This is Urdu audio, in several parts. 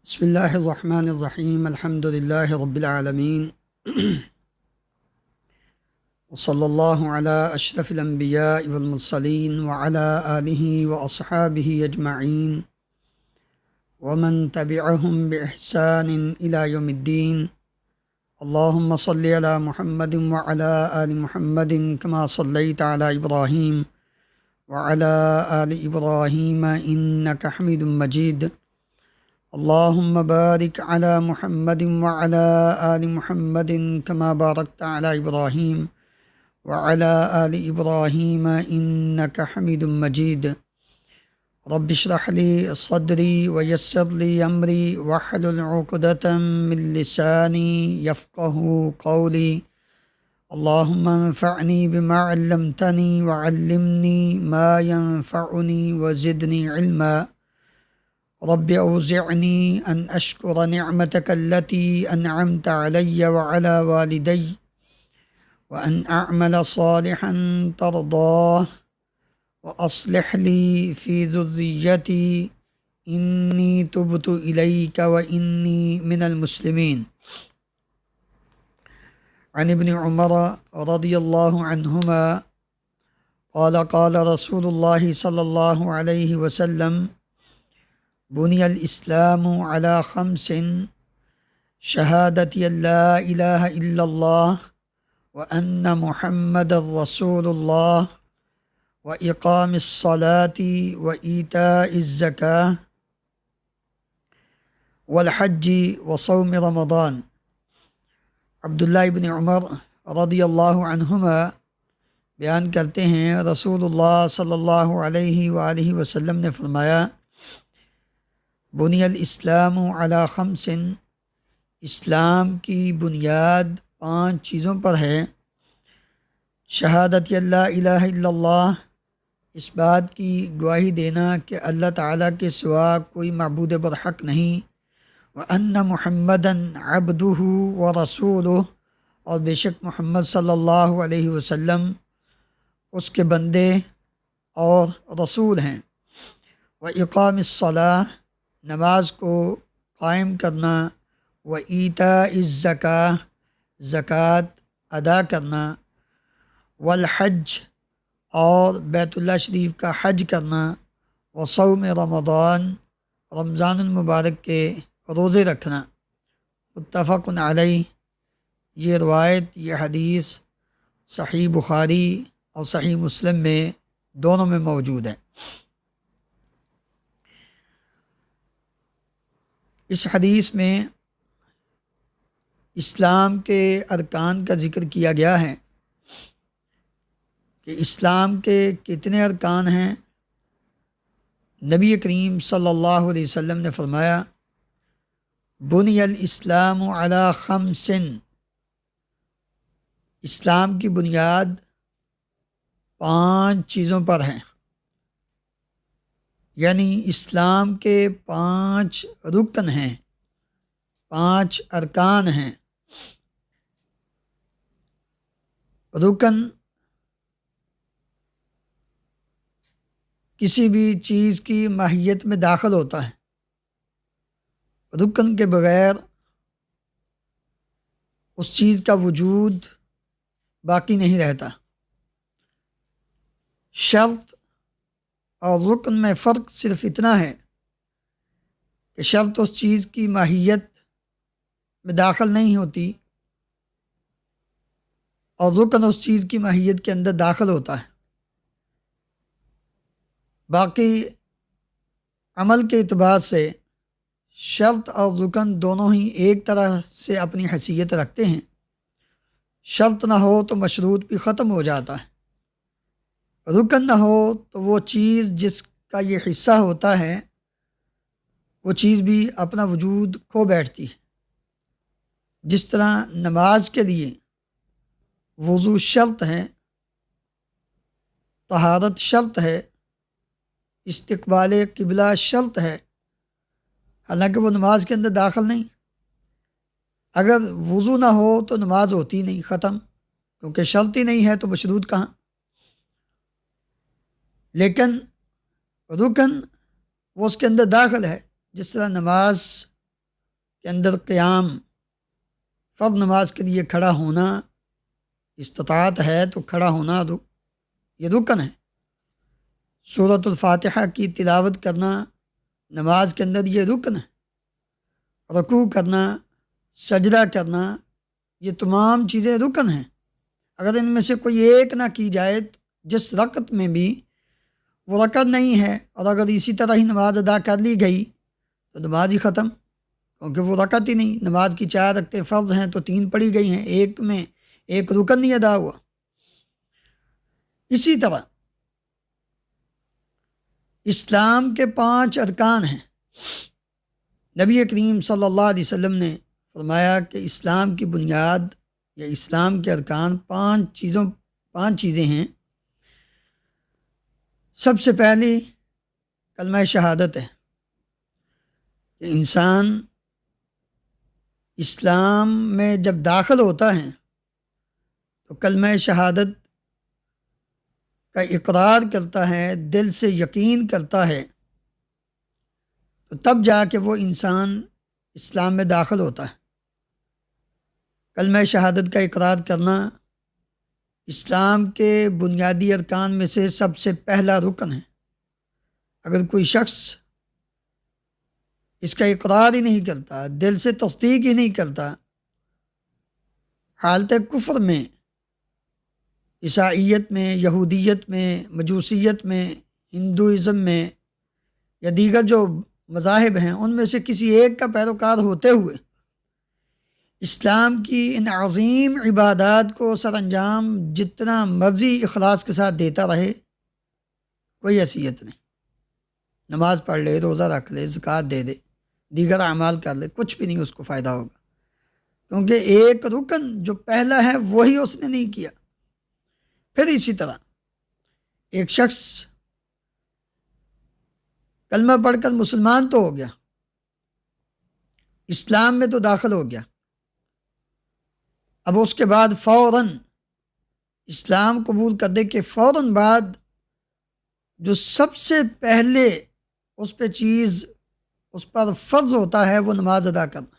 بسم اللہ الرحمن الرحیم الحمد للہ رب العالمین وصلی اللہ علی اشرف الانبیاء والمرسلین وعلی آلہ واصحابہ اجمعین ومن تبعہم بإحسان الی یوم الدین اللہم صلی علی محمد وعلی آل محمد کما صلیت علی ابراہیم وعلی آل ابراہیم انک حمید مجید اللہم بارک علی محمد وعلی آل محمد کما بارکت علی ابراہیم وعلی آل ابراہیم انک حمید مجید رب اشرح لی صدری ویسر لی امری واحلل عقدۃ من لسانی یفقہوا قولی اللہم انفعنی بما علمتنی وعلمنی ما ینفعنی وزدنی علما رب اوزعنی ان اشکر نعمتک التی انعمت علی وعلی والدی وان اعمل صالحا ترضاه واصلح لی فی ذریتی انی تبت الیک وانی من المسلمین۔ عن ابن عمر رضی اللہ عنہما قال قال رسول اللہ صلی اللہ علیہ وسلم بني الإسلام على 5: شهادة أن لا إله إلا الله وأن محمد رسول الله وإقام الصلاة وإيتاء الزكاة والحج وصوم رمضان۔ عبداللہ ابن عمر رضی اللہ عنہما بیان کرتے ہیں رسول اللہ صلی اللہ علیہ وآلہ وسلم نے فرمایا بنی الاسلام علی 5، اسلام کی بنیاد 5 چیزوں پر ہے۔ شہادت لا الہ الا اللہ، اس بات کی گواہی دینا کہ اللہ تعالیٰ کے سوا کوئی معبود برحق نہیں، وان محمدًا عبدہ ورسولہ، اور بے شک محمد صلی اللہ علیہ وسلم اس کے بندے اور رسول ہیں۔ واقام الصلاۃ، نماز کو قائم کرنا، وایتاء الزکاۃ، زکوٰۃ ادا کرنا، والحج، اور بیت اللہ شریف کا حج کرنا، وصوم رمضان، رمضان المبارک کے روزے رکھنا۔ متفق علیہ، یہ روایت، یہ حدیث صحیح بخاری اور صحیح مسلم میں دونوں میں موجود ہے۔ اس حدیث میں اسلام کے ارکان کا ذکر کیا گیا ہے کہ اسلام کے کتنے ارکان ہیں۔ نبی کریم صلی اللہ علیہ وسلم نے فرمایا بنی الاسلام علی 5، اسلام کی بنیاد 5 چیزوں پر ہے، یعنی اسلام کے 5 رکن ہیں، 5 ارکان ہیں۔ رکن کسی بھی چیز کی ماہیت میں داخل ہوتا ہے، رکن کے بغیر اس چیز کا وجود باقی نہیں رہتا۔ شرط اور رکن میں فرق صرف اتنا ہے کہ شرط اس چیز کی ماہیت میں داخل نہیں ہوتی اور رکن اس چیز کی ماہیت کے اندر داخل ہوتا ہے۔ باقی عمل کے اعتبار سے شرط اور رکن دونوں ہی ایک طرح سے اپنی حیثیت رکھتے ہیں۔ شرط نہ ہو تو مشروط بھی ختم ہو جاتا ہے، رکن نہ ہو تو وہ چیز جس کا یہ حصہ ہوتا ہے وہ چیز بھی اپنا وجود کھو بیٹھتی ہے۔ جس طرح نماز کے لیے وضو شرط ہے، طہارت شرط ہے، استقبال قبلہ شرط ہے، حالانکہ وہ نماز کے اندر داخل نہیں۔ اگر وضو نہ ہو تو نماز ہوتی نہیں، ختم، کیونکہ شرط ہی نہیں ہے تو مشروط کہاں۔ لیکن رکن وہ اس کے اندر داخل ہے، جس طرح نماز کے اندر قیام، فرض نماز کے لیے کھڑا ہونا، استطاعت ہے تو کھڑا ہونا یہ رکن ہے۔ سورۃ الفاتحہ کی تلاوت کرنا نماز کے اندر یہ رکن ہے۔ رکوع کرنا، سجدہ کرنا، یہ تمام چیزیں رکن ہیں۔ اگر ان میں سے کوئی ایک نہ کی جائے، جس رکعت میں بھی وہ رکعت نہیں ہے، اور اگر اسی طرح ہی نماز ادا کر لی گئی تو نماز ہی ختم، کیونکہ وہ رکعت ہی نہیں۔ نماز کی 4 رکعتیں فرض ہیں تو 3 پڑھی گئی ہیں، ایک میں ایک رکن نہیں ادا ہوا۔ اسی طرح اسلام کے 5 ارکان ہیں۔ نبی کریم صلی اللہ علیہ وسلم نے فرمایا کہ اسلام کی بنیاد یا اسلام کے ارکان 5 چیزیں ہیں۔ سب سے پہلی کلمہ شہادت ہے کہ انسان اسلام میں جب داخل ہوتا ہے تو کلمہ شہادت کا اقرار کرتا ہے، دل سے یقین کرتا ہے، تو تب جا کے وہ انسان اسلام میں داخل ہوتا ہے۔ کلمہ شہادت کا اقرار کرنا اسلام کے بنیادی ارکان میں سے سب سے پہلا رکن ہے۔ اگر کوئی شخص اس کا اقرار ہی نہیں کرتا، دل سے تصدیق ہی نہیں کرتا، حالت کفر میں، عیسائیت میں، یہودیت میں، مجوسیت میں، ہندوازم میں یا دیگر جو مذاہب ہیں ان میں سے کسی ایک کا پیروکار ہوتے ہوئے اسلام کی ان عظیم عبادات کو سر انجام جتنا مرضی اخلاص کے ساتھ دیتا رہے، کوئی حیثیت نہیں۔ نماز پڑھ لے، روزہ رکھ لے، زکوٰۃ دے دے، دیگر اعمال کر لے، کچھ بھی نہیں اس کو فائدہ ہوگا، کیونکہ ایک رکن جو پہلا ہے وہی اس نے نہیں کیا۔ پھر اسی طرح ایک شخص کلمہ پڑھ کر مسلمان تو ہو گیا، اسلام میں تو داخل ہو گیا، اب اس کے بعد فوراً اسلام قبول کرنے کے فوراً بعد جو سب سے پہلے اس پہ چیز اس پر فرض ہوتا ہے وہ نماز ادا کرنا۔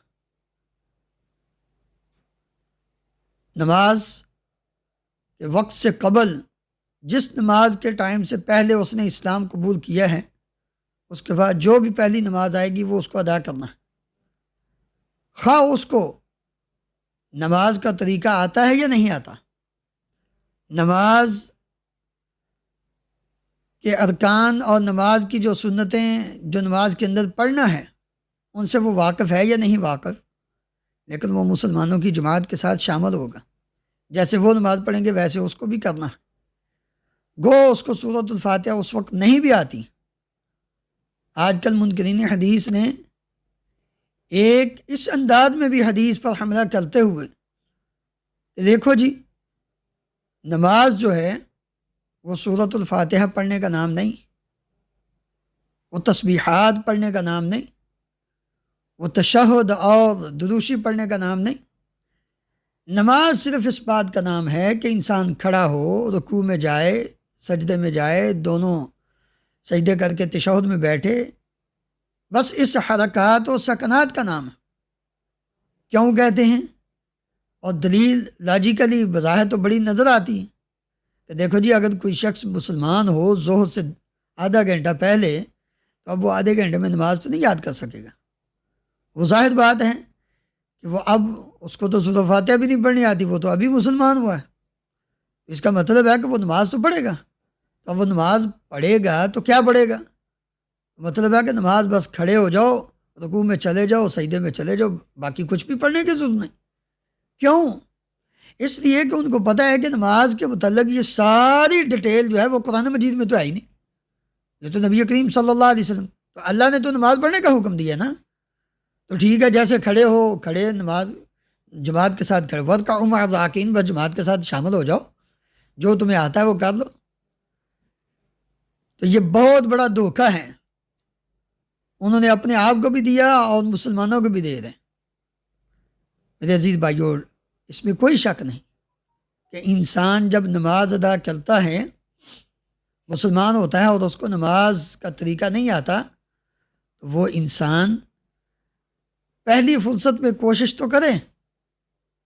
نماز کے وقت سے قبل جس نماز کے ٹائم سے پہلے اس نے اسلام قبول کیا ہے، اس کے بعد جو بھی پہلی نماز آئے گی وہ اس کو ادا کرنا ہے، خواہ اس کو نماز کا طریقہ آتا ہے یا نہیں آتا۔ نماز کے ارکان اور نماز کی جو سنتیں جو نماز کے اندر پڑھنا ہے ان سے وہ واقف ہے یا نہیں واقف، لیکن وہ مسلمانوں کی جماعت کے ساتھ شامل ہوگا۔ جیسے وہ نماز پڑھیں گے ویسے اس کو بھی کرنا ہے، گو اس کو سورۃ الفاتحہ اس وقت نہیں بھی آتی۔ آج کل منکرین حدیث نے ایک اس انداز میں بھی حدیث پر حملہ کرتے ہوئے کہ دیکھو جی، نماز جو ہے وہ سورۃ الفاتحہ پڑھنے کا نام نہیں، وہ تسبیحات پڑھنے کا نام نہیں، وہ تشہد اور دروشی پڑھنے کا نام نہیں۔ نماز صرف اس بات کا نام ہے کہ انسان کھڑا ہو، رکوع میں جائے، سجدے میں جائے، دونوں سجدے کر کے تشہد میں بیٹھے، بس اس حرکات و سکنات کا نام ہے۔ کیوں کہتے ہیں؟ اور دلیل لاجیکلی بظاہر تو بڑی نظر آتی ہے کہ دیکھو جی، اگر کوئی شخص مسلمان ہو ظہر سے آدھا گھنٹہ پہلے، تو اب وہ آدھے گھنٹے میں نماز تو نہیں یاد کر سکے گا۔ وہ ظاہر بات ہے کہ وہ اب اس کو تو سورۃ فاتحہ بھی نہیں پڑھنی آتی، وہ تو ابھی مسلمان ہوا ہے۔ اس کا مطلب ہے کہ وہ نماز تو پڑھے گا، تو وہ نماز پڑھے گا تو کیا پڑھے گا؟ مطلب ہے کہ نماز بس کھڑے ہو جاؤ، رکوع میں چلے جاؤ، سجدے میں چلے جاؤ، باقی کچھ بھی پڑھنے کی ضرورت نہیں۔ کیوں؟ اس لیے کہ ان کو پتہ ہے کہ نماز کے متعلق یہ ساری ڈیٹیل جو ہے وہ قرآن مجید میں تو ہے ہی نہیں، یہ تو نبی کریم صلی اللہ علیہ وسلم، تو اللہ نے تو نماز پڑھنے کا حکم دیا نا۔ تو ٹھیک ہے، جیسے کھڑے ہو، کھڑے نماز جماعت کے ساتھ کھڑے، وَارْكَعُوا مَعَ الرَّاكِعِينَ، بس جماعت کے ساتھ شامل ہو جاؤ، جو تمہیں آتا ہے وہ کر لو۔ تو یہ بہت بڑا دھوکہ ہے، انہوں نے اپنے آپ کو بھی دیا اور مسلمانوں کو بھی دے رہے ہیں۔ میرے عزیز بھائیو، اس میں کوئی شک نہیں کہ انسان جب نماز ادا کرتا ہے، مسلمان ہوتا ہے اور اس کو نماز کا طریقہ نہیں آتا، تو وہ انسان پہلی فرصت میں کوشش تو کرے،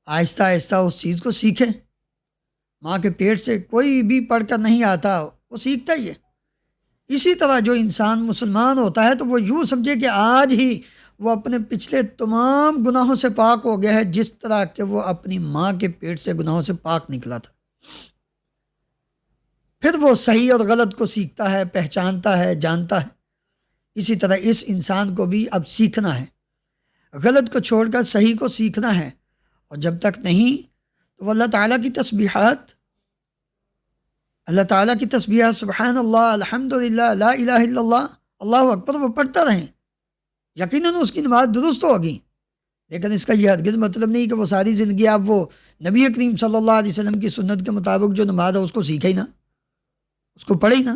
آہستہ آہستہ اس چیز کو سیکھے۔ ماں کے پیٹ سے کوئی بھی پڑھ کر نہیں آتا، وہ سیکھتا ہی ہے۔ اسی طرح جو انسان مسلمان ہوتا ہے تو وہ یوں سمجھے کہ آج ہی وہ اپنے پچھلے تمام گناہوں سے پاک ہو گیا ہے، جس طرح کہ وہ اپنی ماں کے پیٹ سے گناہوں سے پاک نکلا تھا۔ پھر وہ صحیح اور غلط کو سیکھتا ہے، پہچانتا ہے، جانتا ہے۔ اسی طرح اس انسان کو بھی اب سیکھنا ہے، غلط کو چھوڑ کر صحیح کو سیکھنا ہے۔ اور جب تک نہیں تو وہ اللہ تعالیٰ کی تسبیحات، اللہ تعالیٰ کی تسبیحات، سبحان اللہ، الحمدللہ، لا الہ الا اللہ، اللہ اکبر، وہ پڑھتا رہیں، یقیناً اس کی نماز درست ہوگی۔ لیکن اس کا یہ ہرگز مطلب نہیں کہ وہ ساری زندگی آپ وہ نبی کریم صلی اللہ علیہ وسلم کی سنت کے مطابق جو نماز ہے اس کو سیکھے ہی نہ، اس کو پڑھے ہی نہ۔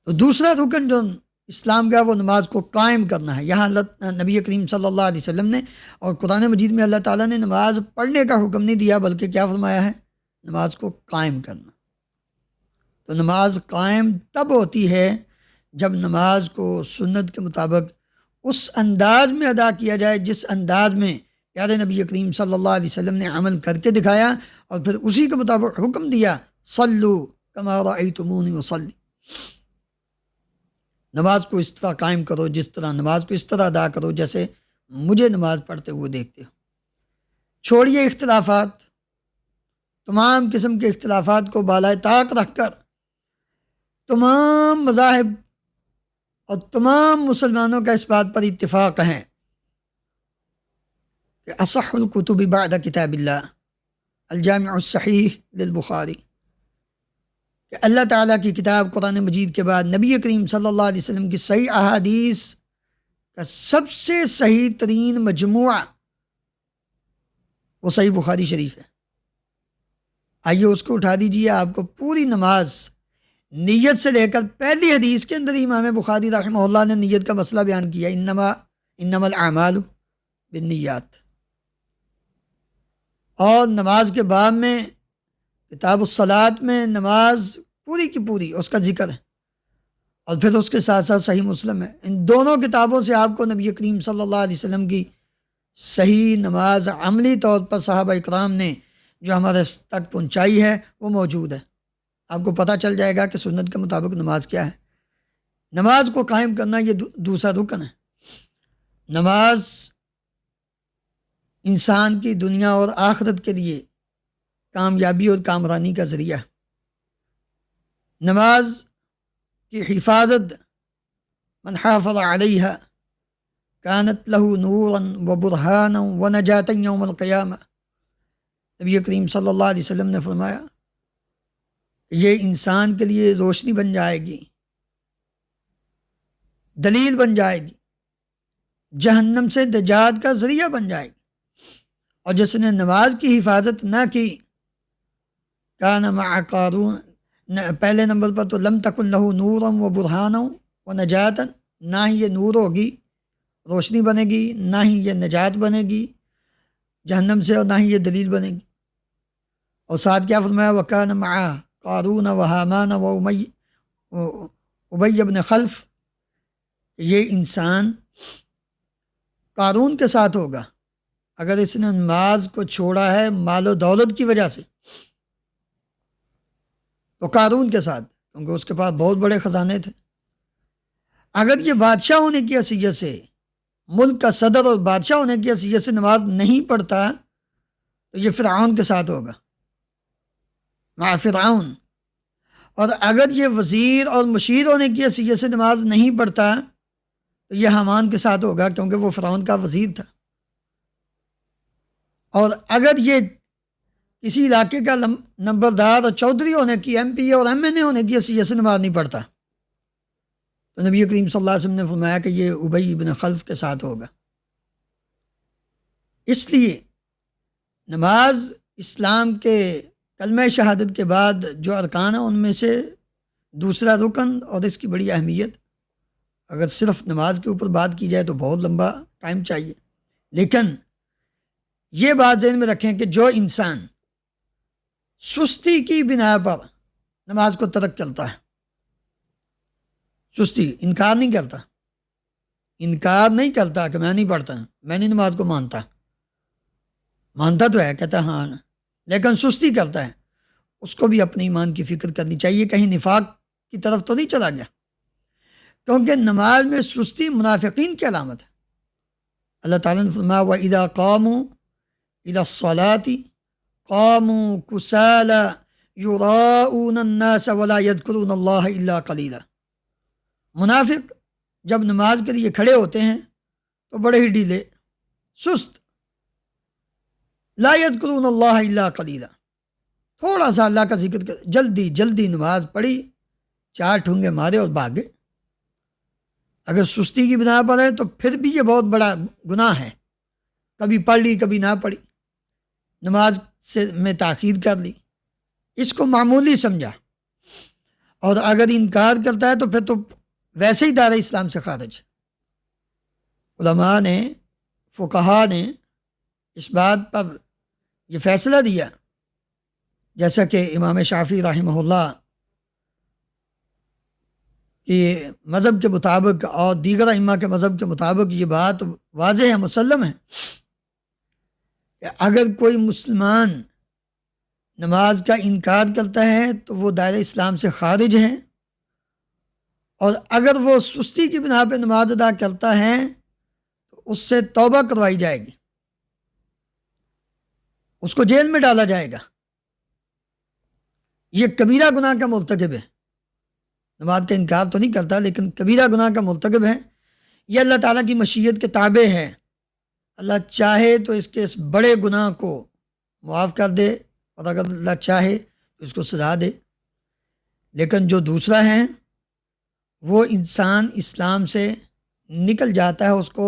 تو دوسرا رکن جو اسلام کا وہ نماز کو قائم کرنا ہے۔ یہاں نبی کریم صلی اللہ علیہ وسلم نے اور قرآن مجید میں اللہ تعالیٰ نے نماز پڑھنے کا حکم نہیں دیا، بلکہ کیا فرمایا ہے؟ نماز کو قائم کرنا۔ تو نماز قائم تب ہوتی ہے جب نماز کو سنت کے مطابق اس انداز میں ادا کیا جائے جس انداز میں پیارے نبی کریم صلی اللہ علیہ وسلم نے عمل کر کے دکھایا، اور پھر اسی کے مطابق حکم دیا، صلو کما رأیتمونی اصلی، نماز کو اس طرح قائم کرو، جس طرح نماز کو اس طرح ادا کرو جیسے مجھے نماز پڑھتے ہوئے دیکھتے ہو۔ چھوڑیے اختلافات، تمام قسم کے اختلافات کو بالائے طاق رکھ کر تمام مذاہب اور تمام مسلمانوں کا اس بات پر اتفاق ہے کہ اصح الکتب بعد کتاب اللہ الجامع الصحیح للبخاری، کہ اللہ تعالیٰ کی کتاب قرآن مجید کے بعد نبی کریم صلی اللہ علیہ وسلم کی صحیح احادیث کا سب سے صحیح ترین مجموعہ وہ صحیح بخاری شریف ہے۔ آئیے اس کو اٹھا دیجیے، آپ کو پوری نماز نیت سے لے کر پہلی حدیث کے اندر امام بخاری رحمہ اللہ نے نیت کا مسئلہ بیان کیا، انما الاعمال بالنیات۔ اور نماز کے باب میں کتاب الصلاۃ میں نماز پوری کی پوری اس کا ذکر ہے، اور پھر اس کے ساتھ ساتھ صحیح مسلم ہے۔ ان دونوں کتابوں سے آپ کو نبی کریم صلی اللہ علیہ وسلم کی صحیح نماز عملی طور پر صحابہ اکرام نے جو ہمارے تک پہنچائی ہے وہ موجود ہے۔ آپ کو پتہ چل جائے گا کہ سنت کے مطابق نماز کیا ہے۔ نماز کو قائم کرنا یہ دوسرا رکن ہے۔ نماز انسان کی دنیا اور آخرت کے لیے کامیابی اور کامرانی کا ذریعہ ہے۔ نماز کی حفاظت، من حافظ علیہا کانت لہ نورا و برہانا و نجاتا یوم القیامہ، نبی کریم صلی اللہ علیہ وسلم نے فرمایا کہ یہ انسان کے لیے روشنی بن جائے گی، دلیل بن جائے گی، جہنم سے نجات کا ذریعہ بن جائے گی۔ اور جس نے نماز کی حفاظت نہ کی، کان مع قارون، پہلے نمبر پر تو لم تکن لہ نورا و برہانا و نجاتا، نہ ہی یہ نور ہوگی، روشنی بنے گی، نہ ہی یہ نجات بنے گی جہنم سے، اور نہ ہی یہ دلیل بنے گی۔ اور ساتھ کیا فرمایا؟ وکان مع قارون و حامان و ابی بن خلف، یہ انسان قارون کے ساتھ ہوگا اگر اس نے نماز کو چھوڑا ہے مال و دولت کی وجہ سے، تو قارون کے ساتھ، کیونکہ اس کے پاس بہت بڑے خزانے تھے۔ اگر یہ بادشاہ ہونے کی حیثیت سے، ملک کا صدر اور بادشاہ ہونے کی حیثیت سے نماز نہیں پڑھتا تو یہ فرعون کے ساتھ ہوگا، مع فرعون۔ اور اگر یہ وزیر اور مشیر ہونے کی حیثیت سے نماز نہیں پڑھتا تو یہ حامان کے ساتھ ہوگا، کیونکہ وہ فرعون کا وزیر تھا۔ اور اگر یہ کسی علاقے کا نمبردار اور چودھری ہونے کی، ایم پی اور ایم این اے ہونے کی حیثیت سے نماز نہیں پڑھتا تو نبی کریم صلی اللہ علیہ وسلم نے فرمایا کہ یہ ابی بن خلف کے ساتھ ہوگا۔ اس لیے نماز اسلام کے کلمہ شہادت کے بعد جو ارکان ہیں ان میں سے دوسرا رکن، اور اس کی بڑی اہمیت، اگر صرف نماز کے اوپر بات کی جائے تو بہت لمبا ٹائم چاہیے، لیکن یہ بات ذہن میں رکھیں کہ جو انسان سستی کی بنا پر نماز کو ترک کرتا ہے، سستی، انکار نہیں کرتا، انکار نہیں کرتا کہ میں نہیں پڑھتا، میں نہیں نماز کو مانتا تو ہے، کہتا ہے ہاں، لیکن سستی کرتا ہے، اس کو بھی اپنے ایمان کی فکر کرنی چاہیے، کہیں نفاق کی طرف تو نہیں چلا گیا، کیونکہ نماز میں سستی منافقین کی علامت ہے۔ اللہ تعالیٰ نے فرمایا وَإِذَا قَامُوا إِلَى الصَّلَاةِ قَامُوا كُسَالَىٰ يُرَاءُونَ النَّاسَ وَلَا يَذْكُرُونَ اللَّهَ إِلَّا قَلِيلًا۔ منافق جب نماز کے لیے کھڑے ہوتے ہیں تو بڑے ہی ڈھیلے، سست، لا يذكرون اللہ الا قلیلا، تھوڑا سا اللہ کا ذکر کر، جلدی جلدی نماز پڑھی، 4 ٹھونگے مارے اور بھاگے۔ اگر سستی کی بنا پر ہے تو پھر بھی یہ بہت بڑا گناہ ہے، کبھی پڑھ لی کبھی نہ پڑھی، نماز میں تاخیر کر لی، اس کو معمولی سمجھا، اور اگر انکار کرتا ہے تو پھر تو ویسے ہی دار اسلام سے خارج۔ علماء نے، فقہا نے اس بات پر یہ فیصلہ دیا، جیسا کہ امام شافعی رحمہ اللہ کہ مذہب کے مطابق اور دیگر ائمہ کے مذہب کے مطابق یہ بات واضح ہے، مسلم ہے کہ اگر کوئی مسلمان نماز کا انکار کرتا ہے تو وہ دائرہ اسلام سے خارج ہے، اور اگر وہ سستی کی بنا پہ نماز ادا کرتا ہے تو اس سے توبہ کروائی جائے گی، اس کو جیل میں ڈالا جائے گا، یہ کبیرہ گناہ کا مرتکب ہے۔ نماز کا انکار تو نہیں کرتا لیکن کبیرہ گناہ کا مرتکب ہے، یہ اللہ تعالیٰ کی مشیت کے تابع ہے، اللہ چاہے تو اس کے اس بڑے گناہ کو معاف کر دے، اور اگر اللہ چاہے تو اس کو سزا دے، لیکن جو دوسرا ہے وہ انسان اسلام سے نکل جاتا ہے، اس کو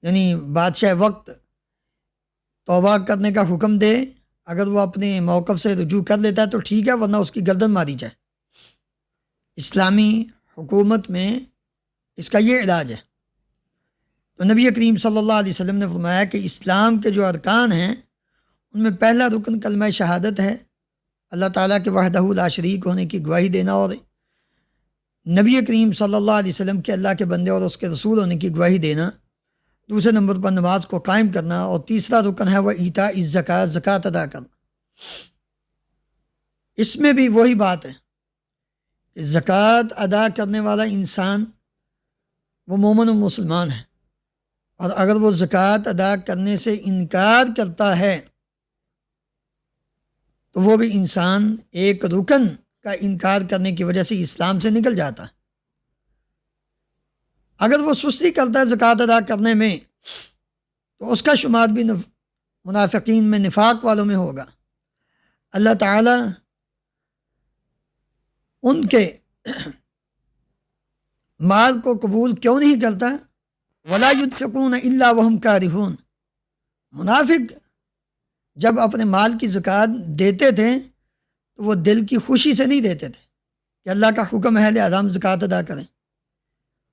یعنی بادشاہ وقت توبہ کرنے کا حکم دے، اگر وہ اپنے موقف سے رجوع کر لیتا ہے تو ٹھیک ہے، ورنہ اس کی گردن ماری جائے۔ اسلامی حکومت میں اس کا یہ علاج ہے۔ تو نبی کریم صلی اللہ علیہ وسلم نے فرمایا کہ اسلام کے جو ارکان ہیں ان میں پہلا رکن کلمہ شہادت ہے، اللہ تعالیٰ کے وحدہ لا شریک ہونے کی گواہی دینا، اور نبی کریم صلی اللہ علیہ وسلم کے اللہ کے بندے اور اس کے رسول ہونے کی گواہی دینا، دوسرے نمبر پر نماز کو قائم کرنا، اور تیسرا رکن ہے وہ ایتاء الزکوٰۃ، زکوٰۃ ادا کرنا۔ اس میں بھی وہی بات ہے کہ زکوٰۃ ادا کرنے والا انسان وہ مومن و مسلمان ہے، اور اگر وہ زکوٰۃ ادا کرنے سے انکار کرتا ہے تو وہ بھی انسان ایک رکن کا انکار کرنے کی وجہ سے اسلام سے نکل جاتا ہے۔ اگر وہ سستی کرتا ہے زکوٰۃ ادا کرنے میں تو اس کا شمار بھی منافقین میں، نفاق والوں میں ہوگا۔ اللہ تعالیٰ ان کے مال کو قبول کیوں نہیں کرتا؟ وَلَا يُنْفِقُونَ إِلَّا وَهُمْ كَارِهُونَ۔ منافق جب اپنے مال کی زکوٰۃ دیتے تھے تو وہ دل کی خوشی سے نہیں دیتے تھے کہ اللہ کا حکم ہے لہذا ہم زکوٰۃ ادا کریں۔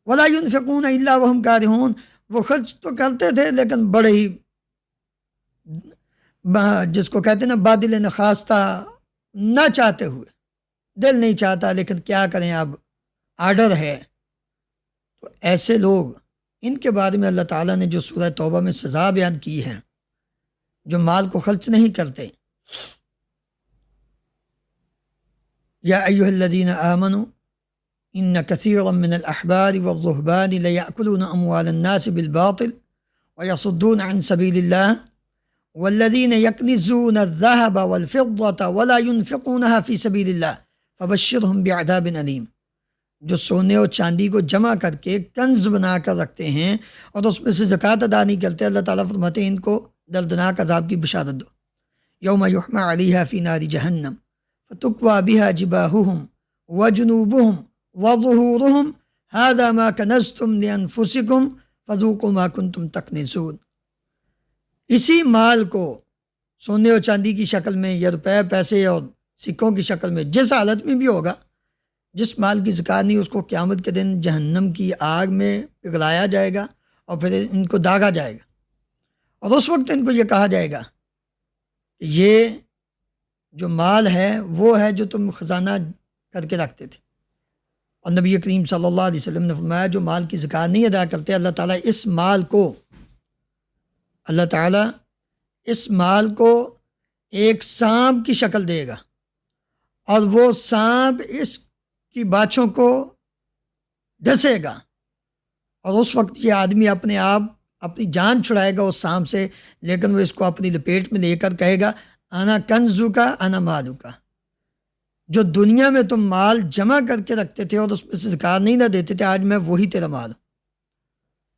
وَلَا يُنْفِقُونَ إِلَّا وَهُمْ كَارِهُونَ، وہ خرچ تو کرتے تھے لیکن بڑے ہی، جس کو کہتے ہیں نا بادل نخواستہ، نہ چاہتے ہوئے، دل نہیں چاہتا لیکن کیا کریں، اب آرڈر ہے۔ تو ایسے لوگ، ان کے بارے میں اللہ تعالیٰ نے جو سورہ توبہ میں سزا بیان کی ہے، جو مال کو خرچ نہیں کرتے، یا ایھا الذین آمنوا ان کثیرا من الاحبار والرہبان لیأکلون اموال الناس بالباطل ویصدون عن سبیل اللہ والذین یکنزون الذہب والفضة ولا ينفقونها فی سبیل اللہ فبشرہم بعذاب علیم۔ جو سونے اور چاندی کو جمع کر کے کنز بنا کر رکھتے ہیں اور اس میں سے زکوٰۃ ادا نہیں کرتے، اللہ تعالیٰ فرماتے ہیں ان کو دردناک عذاب کی بشارت دو۔ یوم یحمى علیہا فی نار جہنم فتکوی بہا جباہہم وجنوبہم وظہورہم ھذا ما کنزتم لانفسکم فذوقوا ما کنتم تکنزون۔ اسی مال کو سونے اور چاندی کی شکل میں یا روپے، پیسے اور سکوں کی شکل میں، جس حالت میں بھی ہوگا، جس مال کی زکوٰۃ نہیں، اس کو قیامت کے دن جہنم کی آگ میں پگھلایا جائے گا اور پھر ان کو داغا جائے گا، اور اس وقت ان کو یہ کہا جائے گا کہ یہ جو مال ہے وہ ہے جو تم خزانہ کر کے رکھتے تھے، اور نبی کریم صلی اللہ علیہ وسلم نے فرمایا جو مال کی زکوٰۃ نہیں ادا کرتے اللہ تعالیٰ اس مال کو ایک سانپ کی شکل دے گا، اور وہ سانپ اس کی باچھوں کو ڈسے گا، اور اس وقت یہ آدمی اپنی جان چھڑائے گا اس سانپ سے، لیکن وہ اس کو اپنی لپیٹ میں لے کر کہے گا انا کنزو کا انا مالو کا، جو دنیا میں تم مال جمع کر کے رکھتے تھے اور اس میں سے زکوٰۃ نہیں نہ دیتے تھے، آج میں وہی تیرا مال ہوں۔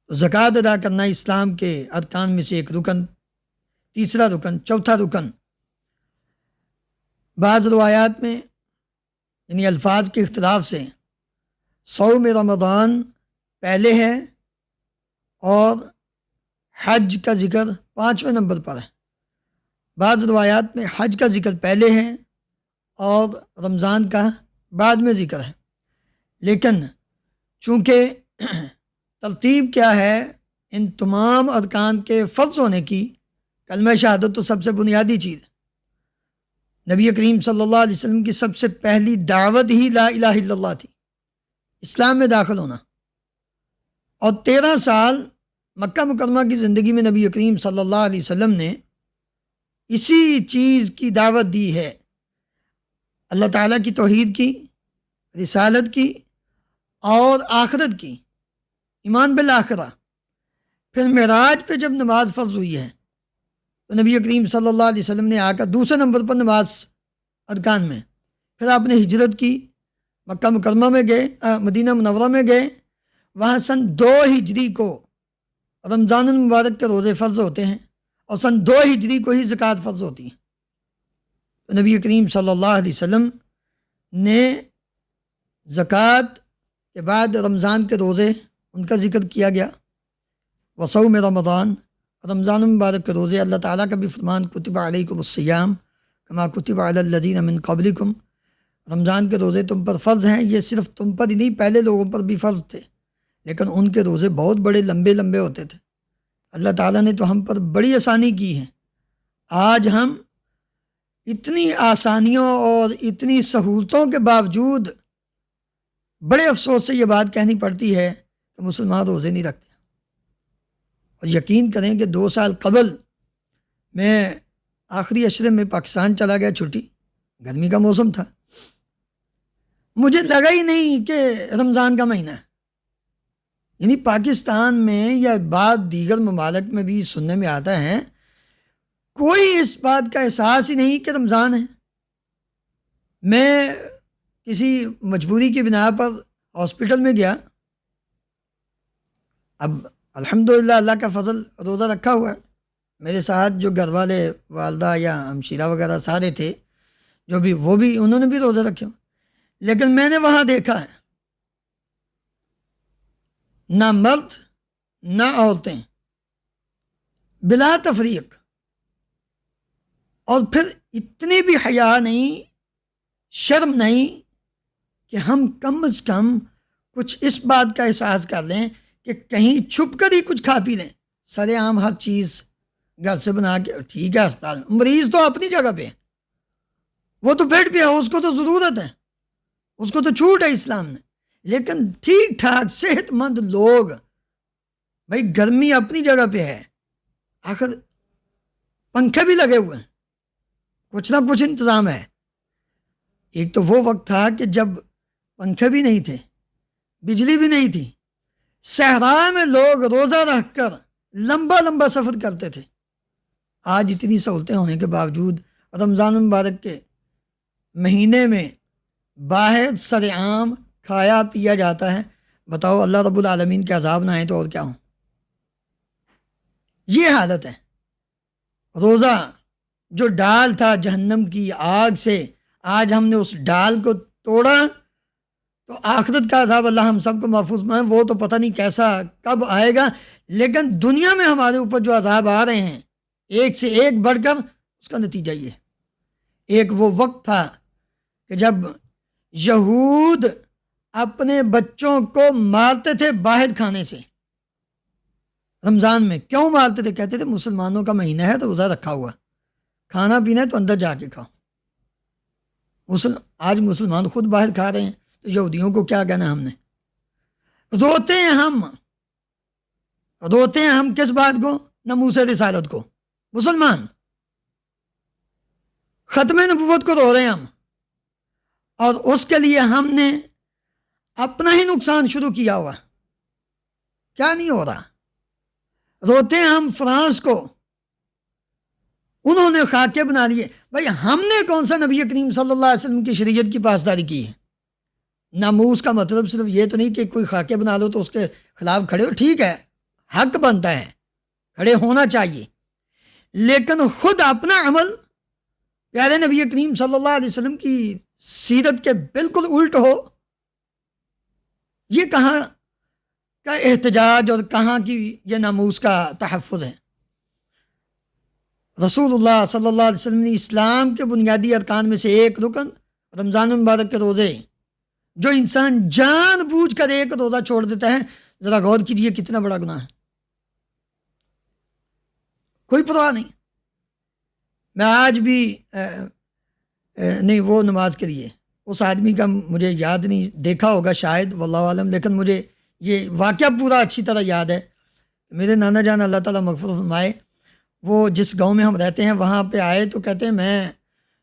تو زکوٰۃ ادا کرنا اسلام کے ارکان میں سے ایک رکن، تیسرا رکن، چوتھا رکن۔ بعض روایات میں یعنی الفاظ کے اختلاف سے صوم رمضان پہلے ہے اور حج کا ذکر 5ویں نمبر پر ہے، بعض روایات میں حج کا ذکر پہلے ہے اور رمضان کا بعد میں ذکر ہے، لیکن چونکہ ترتیب کیا ہے ان تمام ارکان کے فرض ہونے کی، کلمہ شہادت تو سب سے بنیادی چیز ہے، نبی کریم صلی اللہ علیہ وسلم کی سب سے پہلی دعوت ہی لا الہ الا اللہ تھی، اسلام میں داخل ہونا، اور 13 سال مکہ مکرمہ کی زندگی میں نبی کریم صلی اللہ علیہ وسلم نے اسی چیز کی دعوت دی ہے، اللہ تعالیٰ کی توحید کی، رسالت کی اور آخرت کی، ایمان بالآخرہ۔ پھر معراج پہ جب نماز فرض ہوئی ہے تو نبی کریم صلی اللہ علیہ وسلم نے آ کر دوسرے نمبر پر نماز ارکان میں، پھر آپ نے ہجرت کی، مکہ مکرمہ میں گئے، مدینہ منورہ میں گئے، وہاں سن 2 ہجری کو رمضان المبارک کے روزے فرض ہوتے ہیں، اور سن 2 ہجری کو ہی زکوٰۃ فرض ہوتی ہے۔ تو نبی کریم صلی اللہ علیہ وسلم نے زکوٰۃ کے بعد رمضان کے روزے ان کا ذکر کیا گیا، وصوم رمضان، رمضان المبارک کے روزے، اللہ تعالیٰ کا بھی فرمان کتب علیکم الصیام کما کتب علی الذین من قبلکم، رمضان کے روزے تم پر فرض ہیں، یہ صرف تم پر ہی نہیں پہلے لوگوں پر بھی فرض تھے، لیکن ان کے روزے بہت بڑے لمبے لمبے ہوتے تھے، اللہ تعالیٰ نے تو ہم پر بڑی آسانی کی ہے۔ آج ہم اتنی آسانیوں اور اتنی سہولتوں کے باوجود بڑے افسوس سے یہ بات کہنی پڑتی ہے کہ مسلمان روزے نہیں رکھتے، اور یقین کریں کہ 2 سال قبل میں آخری عشرے میں پاکستان چلا گیا چھٹی، گرمی کا موسم تھا، مجھے لگا ہی نہیں کہ رمضان کا مہینہ ہے، یعنی پاکستان میں یا بعض دیگر ممالک میں بھی سننے میں آتا ہے کوئی اس بات کا احساس ہی نہیں کہ رمضان ہے۔ میں کسی مجبوری کی بنا پر ہاسپٹل میں گیا، اب الحمدللہ اللہ کا فضل روزہ رکھا ہوا ہے، میرے ساتھ جو گھر والے والدہ یا ہمشیرہ وغیرہ سارے تھے جو بھی، وہ بھی انہوں نے بھی روزہ رکھے، لیکن میں نے وہاں دیکھا ہے نہ مرد نہ عورتیں بلا تفریق، اور پھر اتنی بھی حیا نہیں، شرم نہیں کہ ہم کم از کم کچھ اس بات کا احساس کر لیں کہ کہیں چھپ کر ہی کچھ کھا پی لیں، سر عام ہر چیز گھر سے بنا کے، ٹھیک ہے اسپتال میں مریض تو اپنی جگہ پہ ہے، وہ تو بیڈ پہ ہے، اس کو تو ضرورت ہے، اس کو تو چھوٹ ہے اسلام نے، لیکن ٹھیک ٹھاک صحت مند لوگ، بھائی گرمی اپنی جگہ پہ ہے، آخر پنکھے بھی لگے ہوئے ہیں، کچھ نہ کچھ انتظام ہے۔ ایک تو وہ وقت تھا کہ جب پنکھے بھی نہیں تھے، بجلی بھی نہیں تھی، صحرا میں لوگ روزہ رکھ کر لمبا لمبا سفر کرتے تھے۔ آج اتنی سہولتیں ہونے کے باوجود رمضان المبارک کے مہینے میں باہر سر عام کھایا پیا جاتا ہے، بتاؤ اللہ رب العالمین کے عذاب نہ آئیں تو اور کیا ہوں۔ یہ حالت ہے۔ روزہ جو ڈال تھا جہنم کی آگ سے، آج ہم نے اس ڈال کو توڑا تو آخرت کا عذاب اللہ ہم سب کو محفوظ میں، وہ تو پتہ نہیں کیسا کب آئے گا، لیکن دنیا میں ہمارے اوپر جو عذاب آ رہے ہیں ایک سے ایک بڑھ کر، اس کا نتیجہ یہ ہے۔ ایک وہ وقت تھا کہ جب یہود اپنے بچوں کو مارتے تھے باہر کھانے سے، رمضان میں کیوں مارتے تھے؟ کہتے تھے مسلمانوں کا مہینہ ہے تو روزہ رکھا ہوا، کھانا پینا ہے تو اندر جا کے کھاؤ۔ آج مسلمان خود باہر کھا رہے ہیں، تو یہودیوں کو کیا کہنا ہم نے؟ روتے ہیں ہم کس بات کو؟ ناموس رسالت کو. مسلمان ختم نبوت کو رو رہے ہیں ہم، اور اس کے لیے ہم نے اپنا ہی نقصان شروع کیا ہوا. کیا نہیں ہو رہا؟ روتے ہیں ہم فرانس کو، انہوں نے خاکے بنا دیے. بھائی ہم نے کون سا نبی کریم صلی اللہ علیہ وسلم کی شریعت کی پاسداری کی ہے؟ ناموس کا مطلب صرف یہ تو نہیں کہ کوئی خاکے بنا لو تو اس کے خلاف کھڑے ہو، ٹھیک ہے، حق بنتا ہے، کھڑے ہونا چاہیے، لیکن خود اپنا عمل پیارے نبی کریم صلی اللہ علیہ وسلم کی سیرت کے بالکل الٹ ہو، یہ کہاں کا احتجاج اور کہاں کی یہ ناموس کا تحفظ ہے؟ رسول اللہ صلی اللہ علیہ وسلم نے اسلام کے بنیادی ارکان میں سے ایک رکن رمضان المبارک کے روزے، جو انسان جان بوجھ کر ایک روزہ چھوڑ دیتا ہے، ذرا غور کیجیے کتنا بڑا گناہ ہے. کوئی پرواہ نہیں. میں آج بھی نہیں، وہ نماز کے لیے اس آدمی کا مجھے یاد نہیں، دیکھا ہوگا شاید واللہ عالم، لیکن مجھے یہ واقعہ پورا اچھی طرح یاد ہے. میرے نانا جان اللہ تعالیٰ مغفرت فرمائے، وہ جس گاؤں میں ہم رہتے ہیں وہاں پہ آئے تو کہتے ہیں میں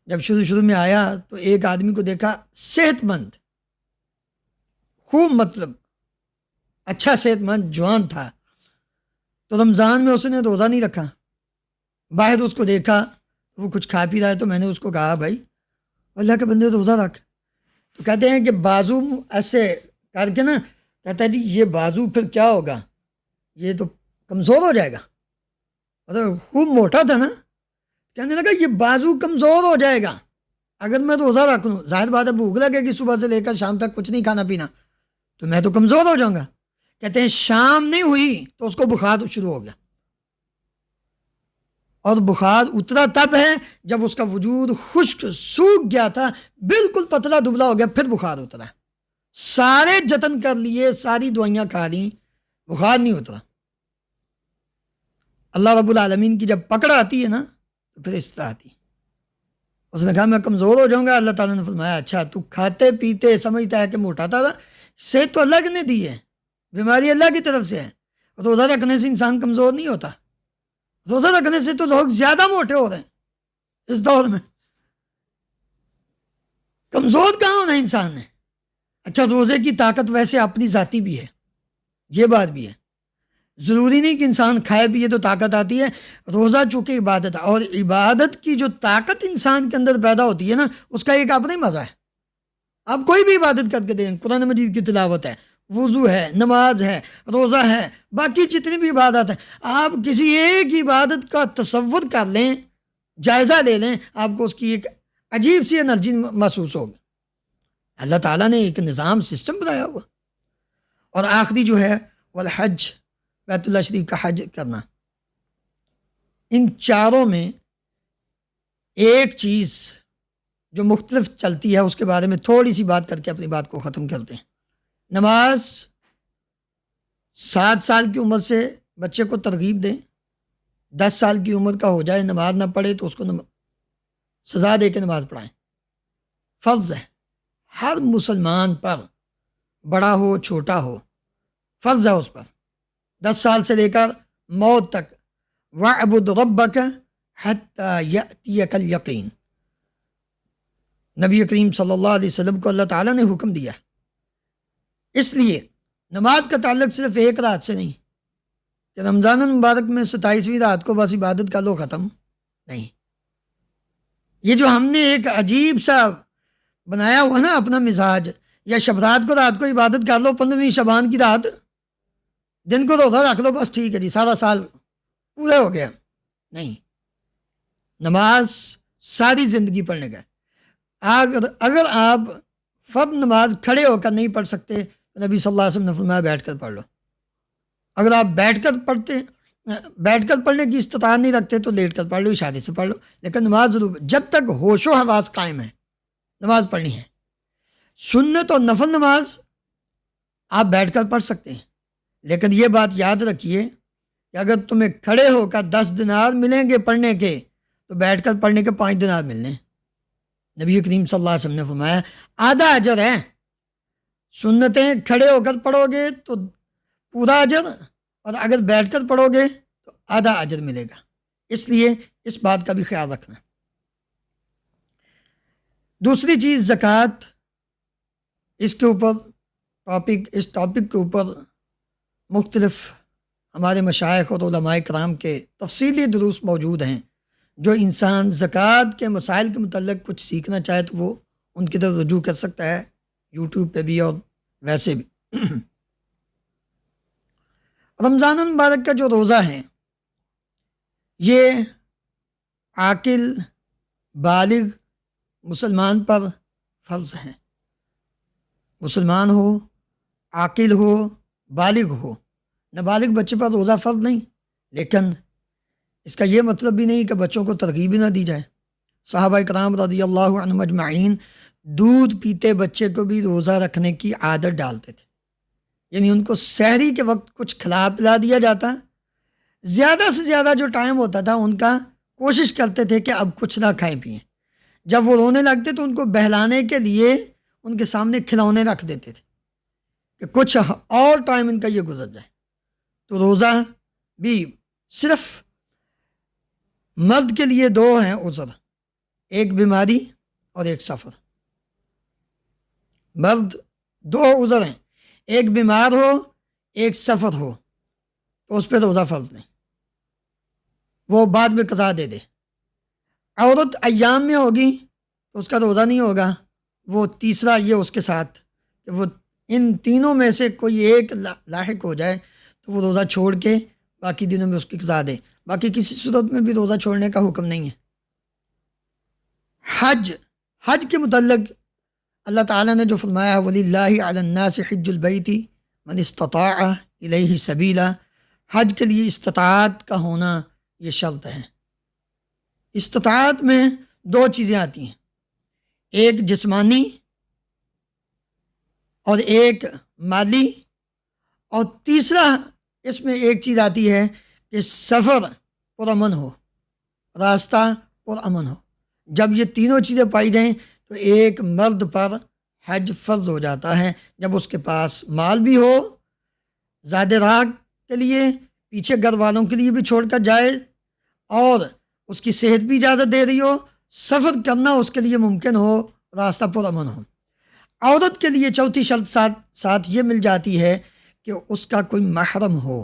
جب شروع میں آیا تو ایک آدمی کو دیکھا، صحت مند، خوب مطلب اچھا صحت مند جوان تھا، تو رمضان میں اس نے روزہ نہیں رکھا. باہر اس کو دیکھا وہ کچھ کھا پی رہا ہے، تو میں نے اس کو کہا بھائی اللہ کے بندے روزہ رکھ. تو کہتے ہیں کہ بازو ایسے کر کے نا، کہتا ہے جی یہ بازو پھر کیا ہوگا، یہ تو کمزور ہو جائے گا. مطلب خوب موٹا تھا نا، کہنے لگا یہ بازو کمزور ہو جائے گا اگر میں روزہ رکھ لوں. ظاہر بات ہے بھوک لگے گی صبح سے لے کر شام تک کچھ نہیں کھانا پینا، تو میں تو کمزور ہو جاؤں گا. کہتے ہیں شام نہیں ہوئی تو اس کو بخار شروع ہو گیا، اور بخار اترا تب ہے جب اس کا وجود خشک سوکھ گیا تھا، بالکل پتلا دبلا ہو گیا، پھر بخار اترا. سارے جتن کر لیے، ساری دوائیاں کھا لیں، بخار نہیں اترا. اللہ رب العالمین کی جب پکڑ آتی ہے نا تو پھر اس طرح آتی. اس نے کہا میں کمزور ہو جاؤں گا. اللہ تعالیٰ نے فرمایا اچھا تو کھاتے پیتے سمجھتا ہے کہ موٹا تھا، صحت تو اللہ نے دی ہے، بیماری اللہ کی طرف سے ہے. روزہ رکھنے سے انسان کمزور نہیں ہوتا، روزہ رکھنے سے تو لوگ زیادہ موٹے ہو رہے ہیں اس دور میں. کمزور کہاں ہونا انسان نے؟ اچھا روزے کی طاقت ویسے اپنی ذاتی بھی ہے، یہ بات بھی ہے، ضروری نہیں کہ انسان کھائے پیے تو طاقت آتی ہے. روزہ چونکہ عبادت ہے، اور عبادت کی جو طاقت انسان کے اندر پیدا ہوتی ہے نا، اس کا ایک اپنا ہی مزہ ہے. آپ کوئی بھی عبادت کر کے دیں، قرآن مجید کی تلاوت ہے، وضو ہے، نماز ہے، روزہ ہے، باقی جتنی بھی عبادت ہیں، آپ کسی ایک عبادت کا تصور کر لیں، جائزہ لے لیں، آپ کو اس کی ایک عجیب سی انرجی محسوس ہوگی. اللہ تعالیٰ نے ایک نظام سسٹم بنایا ہوا. اور آخری جو ہے والحج، بیت اللہ شریف کا حج کرنا. ان چاروں میں ایک چیز جو مختلف چلتی ہے، اس کے بارے میں تھوڑی سی بات کر کے اپنی بات کو ختم کرتے ہیں. نماز 7 سال کی عمر سے بچے کو ترغیب دیں، 10 سال کی عمر کا ہو جائے نماز نہ پڑھے تو اس کو سزا دے کے نماز پڑھائیں. فرض ہے ہر مسلمان پر، بڑا ہو چھوٹا ہو، فرض ہے اس پر. 10 سال سے لے کر موت تک، وَاعْبُدْ رَبَّكَ حَتَّى يَأْتِيَكَ الْيَقِينُ. نبی کریم صلی اللہ علیہ وسلم کو اللہ تعالیٰ نے حکم دیا. اس لیے نماز کا تعلق صرف ایک رات سے نہیں کہ رمضان المبارک میں 27ویں رات کو بس عبادت کر لو ختم، نہیں. یہ جو ہم نے ایک عجیب سا بنایا ہوا نا اپنا مزاج، یا شب رات کو رات کو عبادت کر لو، 15ویں شعبان کی رات دن کو روزہ رکھ لو، بس ٹھیک ہے جی سارا سال پورا ہو گیا. نہیں، نماز ساری زندگی پڑھنے کا. اگر آپ فرض نماز کھڑے ہو کر نہیں پڑھ سکتے، نبی صلی اللہ علیہ وسلم نے فرمایا بیٹھ کر پڑھ لو. اگر آپ بیٹھ کر پڑھنے کی استطاعت نہیں رکھتے تو لیٹ کر پڑھ لو، اشارے سے پڑھ لو، لیکن نماز ضرور جب تک ہوش و حواس قائم ہے نماز پڑھنی ہے. سنت اور نفل نماز آپ بیٹھ کر پڑھ سکتے ہیں، لیکن یہ بات یاد رکھیے کہ اگر تمہیں کھڑے ہو کر 10 دینار ملیں گے پڑھنے کے تو بیٹھ کر پڑھنے کے 5 دینار ملنے. نبی کریم صلی اللہ علیہ وسلم نے فرمایا آدھا اجر ہے سنتیں کھڑے ہو کر پڑھو گے تو پورا اجر، اور اگر بیٹھ کر پڑھو گے تو آدھا اجر ملے گا، اس لیے اس بات کا بھی خیال رکھنا۔ دوسری چیز زکوٰۃ، اس کے اوپر اس ٹاپک کے اوپر مختلف ہمارے مشائخ اور علماء کرام کے تفصیلی دروس موجود ہیں۔ جو انسان زکوٰۃ کے مسائل کے متعلق کچھ سیکھنا چاہے تو وہ ان کی طرف رجوع کر سکتا ہے، یوٹیوب پہ بھی اور ویسے بھی۔ رمضان المبارک کا جو روزہ ہے یہ عاقل بالغ مسلمان پر فرض ہے۔ مسلمان ہو، عاقل ہو، بالغ ہو، نابالغ بچے پر روزہ فرض نہیں، لیکن اس کا یہ مطلب بھی نہیں کہ بچوں کو ترغیب ہی نہ دی جائے۔ صحابہ کرام رضی اللہ عنہم اجمعین دودھ پیتے بچے کو بھی روزہ رکھنے کی عادت ڈالتے تھے، یعنی ان کو سحری کے وقت کچھ کھلا پلا دیا جاتا، زیادہ سے زیادہ جو ٹائم ہوتا تھا ان کا کوشش کرتے تھے کہ اب کچھ نہ کھائیں پئیں۔ جب وہ رونے لگتے تو ان کو بہلانے کے لیے ان کے سامنے کھلونے رکھ دیتے تھے کہ کچھ اور ٹائم ان کا یہ گزر جائے۔ تو روزہ بھی صرف مرد کے لیے دو ہیں عذر، ایک بیماری اور ایک سفر۔ مرد دو عذر ہیں، ایک بیمار ہو، ایک سفر ہو، تو اس پہ روزہ فرض نہیں، وہ بعد میں قضا دے دے۔ عورت ایام میں ہوگی تو اس کا روزہ نہیں ہوگا، وہ تیسرا یہ اس کے ساتھ کہ وہ ان تینوں میں سے کوئی ایک لاحق ہو جائے تو وہ روزہ چھوڑ کے باقی دنوں میں اس کی قضا دے، باقی کسی صورت میں بھی روزہ چھوڑنے کا حکم نہیں ہے۔ حج کے متعلق اللہ تعالیٰ نے جو فرمایا وَلِلَّهِ عَلَى النَّاسِ حِجُّ الْبَيْتِ مَنِ اسْتَطَاعَ إِلَيْهِ سَبِيلًا، حج کے لیے استطاعت کا ہونا یہ شرط ہے۔ استطاعت میں دو چیزیں آتی ہیں، ایک جسمانی اور ایک مالی، اور تیسرا اس میں ایک چیز آتی ہے کہ سفر پرامن ہو، راستہ پرامن ہو۔ جب یہ تینوں چیزیں پائی جائیں تو ایک مرد پر حج فرض ہو جاتا ہے، جب اس کے پاس مال بھی ہو زاد راہ کے لیے، پیچھے گھر والوں کے لیے بھی چھوڑ کر جائے، اور اس کی صحت بھی اجازت دے رہی ہو، سفر کرنا اس کے لیے ممکن ہو، راستہ پرامن ہو۔ عورت کے لیے چوتھی شرط ساتھ یہ مل جاتی ہے کہ اس کا کوئی محرم ہو۔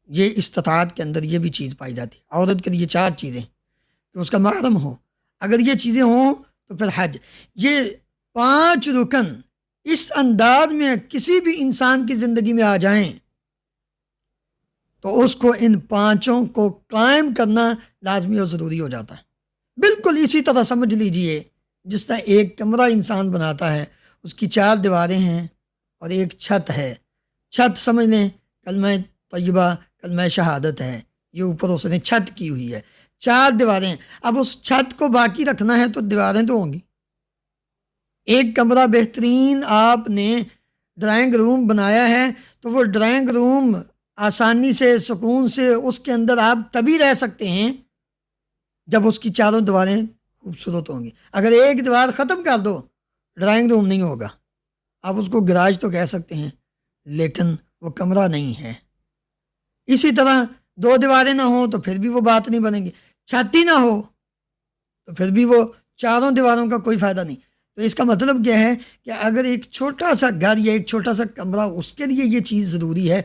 یہ استطاعت کے اندر یہ بھی چیز پائی جاتی ہے، عورت کے لیے چار چیزیں کہ اس کا محرم ہو، اگر یہ چیزیں ہوں تو پھر حج۔ یہ 5 رکن اس انداز میں کسی بھی انسان کی زندگی میں آ جائیں تو اس کو ان 5 کو قائم کرنا لازمی اور ضروری ہو جاتا ہے۔ بالکل اسی طرح سمجھ لیجئے جس طرح ایک کمرہ انسان بناتا ہے، اس کی 4 دیواریں ہیں اور ایک چھت ہے۔ چھت سمجھ لیں کلمہ طیبہ، کلمہ شہادت ہے، یہ اوپر اس نے چھت کی ہوئی ہے، 4 دیواریں۔ اب اس چھت کو باقی رکھنا ہے تو دیواریں تو ہوں گی۔ ایک کمرہ بہترین آپ نے ڈرائنگ روم بنایا ہے تو وہ ڈرائنگ روم آسانی سے، سکون سے اس کے اندر آپ تبھی رہ سکتے ہیں جب اس کی 4 دیواریں خوبصورت ہوں گی۔ اگر ایک دیوار ختم کر دو ڈرائنگ روم نہیں ہوگا، آپ اس کو گراج تو کہہ سکتے ہیں لیکن وہ کمرہ نہیں ہے۔ اسی طرح 2 دیواریں نہ ہوں تو پھر بھی وہ بات نہیں بنے گی، چھت ہی نہ ہو تو پھر بھی وہ 4 دیواروں کا کوئی فائدہ نہیں۔ تو اس کا مطلب کیا ہے کہ اگر ایک چھوٹا سا گھر یا ایک چھوٹا سا کمرہ اس کے لیے یہ چیز ضروری ہے،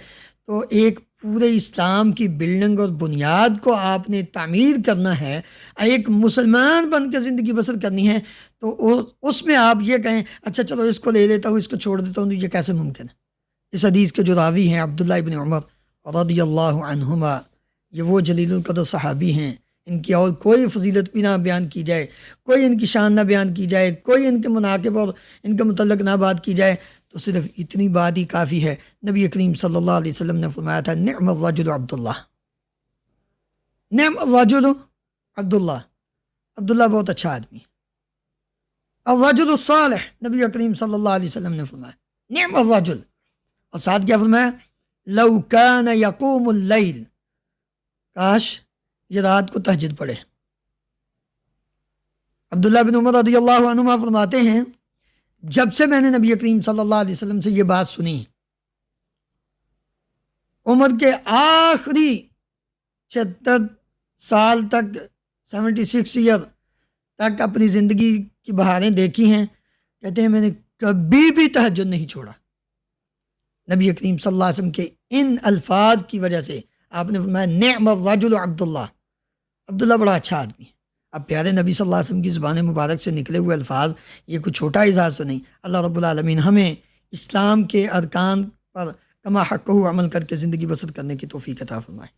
تو ایک پورے اسلام کی بلڈنگ اور بنیاد کو آپ نے تعمیر کرنا ہے، ایک مسلمان بن کے زندگی بسر کرنی ہے، تو اس میں آپ یہ کہیں اچھا چلو اس کو لے لیتا ہوں، اس کو چھوڑ دیتا ہوں، تو یہ کیسے ممکن ہے؟ اس حدیث کے جو راوی ہیں عبداللہ ابن عمر رضی اللہ عنہما، یہ وہ جلیل القدر صحابی ہیں، ان کی اور کوئی فضیلت بھی نہ بیان کی جائے، کوئی ان کی شان نہ بیان کی جائے، کوئی ان کے مناقب اور ان کے متعلق نہ بات کی جائے، تو صرف اتنی بات ہی کافی ہے۔ نبی کریم صلی اللہ علیہ وسلم نے فرمایا تھا نعم الرجل عبداللہ، نعم الرجل عبداللہ، عبداللہ بہت اچھا آدمی ہے۔ الرجل الصالح، نبی کریم صلی اللہ علیہ وسلم نے فرمایا نعم الرجل، اور ساتھ کیا فرمایا لو کان یقوم اللیل، کاش یہ رات کو تہجد پڑھے۔ عبداللہ بن عمر رضی اللہ عنہما فرماتے ہیں جب سے میں نے نبی کریم صلی اللہ علیہ وسلم سے یہ بات سنی، عمر کے آخری 76 سال تک 76 ایئر تک اپنی زندگی کی بہاریں دیکھی ہیں، کہتے ہیں میں نے کبھی بھی تہجد نہیں چھوڑا۔ نبی کریم صلی اللہ علیہ وسلم کے ان الفاظ کی وجہ سے آپ نے فرمایا نعم الرجل عبداللہ، عبداللہ بڑا اچھا آدمی ہے۔ اب پیارے نبی صلی اللہ علیہ وسلم کی زبان مبارک سے نکلے ہوئے الفاظ یہ کوئی چھوٹا اعزاز تو نہیں۔ اللہ رب العالمین ہمیں اسلام کے ارکان پر کما حقہ عمل کر کے زندگی بسر کرنے کی توفیق عطا فرمائے۔